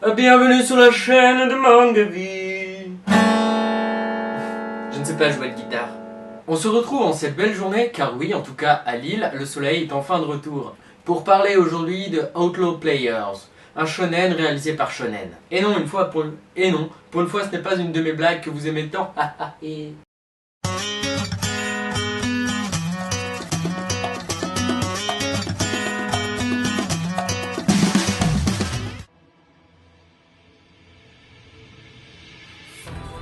Bienvenue sur la chaîne de Mangavi. Je ne sais pas jouer de guitare. On se retrouve en cette belle journée, car oui, en tout cas à Lille, le soleil est enfin de retour, pour parler aujourd'hui de Outlaw Players, un shonen réalisé par Shonen. Et non, pour une fois ce n'est pas une de mes blagues que vous aimez tant.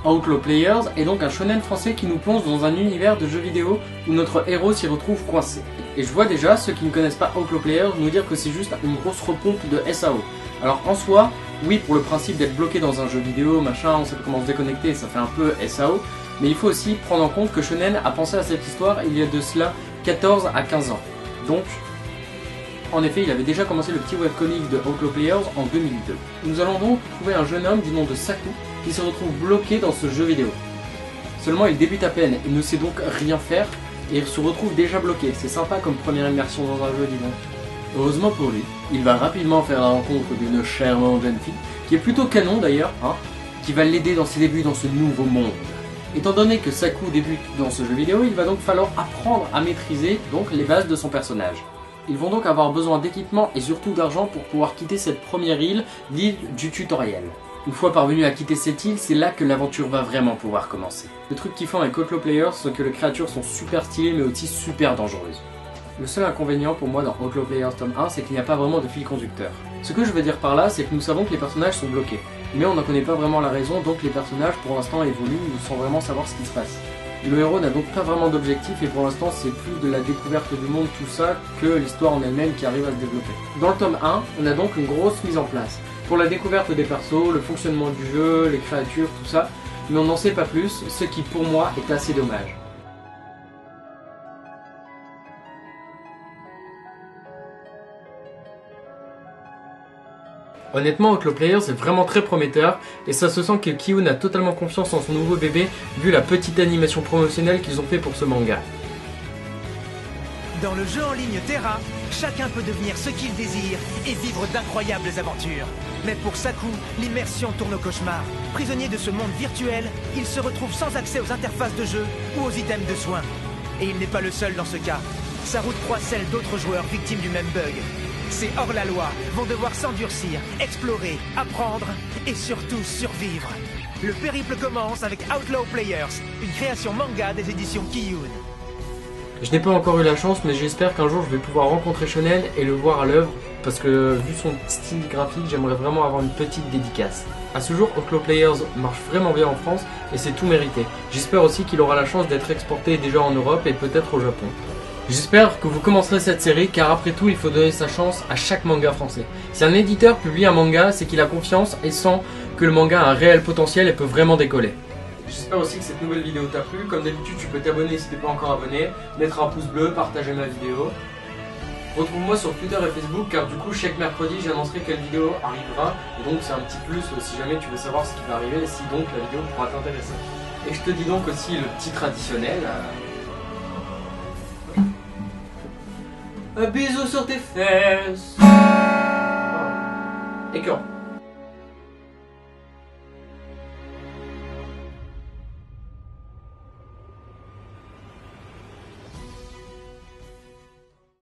Outlaw Players est donc un shonen français qui nous plonge dans un univers de jeux vidéo où notre héros s'y retrouve coincé. Et je vois déjà ceux qui ne connaissent pas Outlaw Players nous dire que c'est juste une grosse repompe de SAO. Alors en soi, oui, pour le principe d'être bloqué dans un jeu vidéo, machin, on sait pas comment se déconnecter, ça fait un peu SAO, mais il faut aussi prendre en compte que Shonen a pensé à cette histoire il y a de cela 14 à 15 ans. Donc, en effet, il avait déjà commencé le petit webcomic de Outlaw Players en 2002. Nous allons donc trouver un jeune homme du nom de Saku qui se retrouve bloqué dans ce jeu vidéo. Seulement, il débute à peine et ne sait donc rien faire et il se retrouve déjà bloqué. C'est sympa comme première immersion dans un jeu, dis donc. Heureusement pour lui, il va rapidement faire la rencontre d'une charmante jeune fille, qui est plutôt canon d'ailleurs, qui va l'aider dans ses débuts dans ce nouveau monde. Étant donné que Saku débute dans ce jeu vidéo, il va donc falloir apprendre à maîtriser donc les bases de son personnage. Ils vont donc avoir besoin d'équipement et surtout d'argent pour pouvoir quitter cette première île, l'île du tutoriel. Une fois parvenu à quitter cette île, c'est là que l'aventure va vraiment pouvoir commencer. Le truc kiffant avec Outlaw Players, c'est que les créatures sont super stylées mais aussi super dangereuses. Le seul inconvénient pour moi dans Outlaw Players tome 1, c'est qu'il n'y a pas vraiment de fil conducteur. Ce que je veux dire par là, c'est que nous savons que les personnages sont bloqués, mais on n'en connaît pas vraiment la raison, donc les personnages pour l'instant évoluent sans vraiment savoir ce qui se passe. Le héros n'a donc pas vraiment d'objectif et pour l'instant c'est plus de la découverte du monde tout ça que l'histoire en elle-même qui arrive à se développer. Dans le tome 1, on a donc une grosse mise en place pour la découverte des persos, le fonctionnement du jeu, les créatures, tout ça, mais on n'en sait pas plus, ce qui pour moi est assez dommage. Honnêtement, Outlaw Players est vraiment très prometteur et ça se sent que Kiyun a totalement confiance en son nouveau bébé vu la petite animation promotionnelle qu'ils ont fait pour ce manga. Dans le jeu en ligne Terra, chacun peut devenir ce qu'il désire et vivre d'incroyables aventures. Mais pour Saku, l'immersion tourne au cauchemar. Prisonnier de ce monde virtuel, il se retrouve sans accès aux interfaces de jeu ou aux items de soins. Et il n'est pas le seul dans ce cas. Sa route croise celle d'autres joueurs victimes du même bug. Ces hors-la-loi vont devoir s'endurcir, explorer, apprendre et surtout survivre. Le périple commence avec Outlaw Players, une création manga des éditions Kiyun. Je n'ai pas encore eu la chance, mais j'espère qu'un jour je vais pouvoir rencontrer Shonen et le voir à l'œuvre, parce que vu son style graphique, j'aimerais vraiment avoir une petite dédicace. A ce jour, Outlaw Players marche vraiment bien en France et c'est tout mérité. J'espère aussi qu'il aura la chance d'être exporté déjà en Europe et peut-être au Japon. J'espère que vous commencerez cette série car après tout il faut donner sa chance à chaque manga français. Si un éditeur publie un manga, c'est qu'il a confiance et sent que le manga a un réel potentiel et peut vraiment décoller. J'espère aussi que cette nouvelle vidéo t'a plu. Comme d'habitude, tu peux t'abonner si t'es pas encore abonné, mettre un pouce bleu, partager ma vidéo. Retrouve-moi sur Twitter et Facebook car du coup chaque mercredi j'annoncerai quelle vidéo arrivera et donc c'est un petit plus si jamais tu veux savoir ce qui va arriver et si donc la vidéo pourra t'intéresser. Et je te dis donc aussi le petit traditionnel. Un bisou sur tes fesses. Écœurant.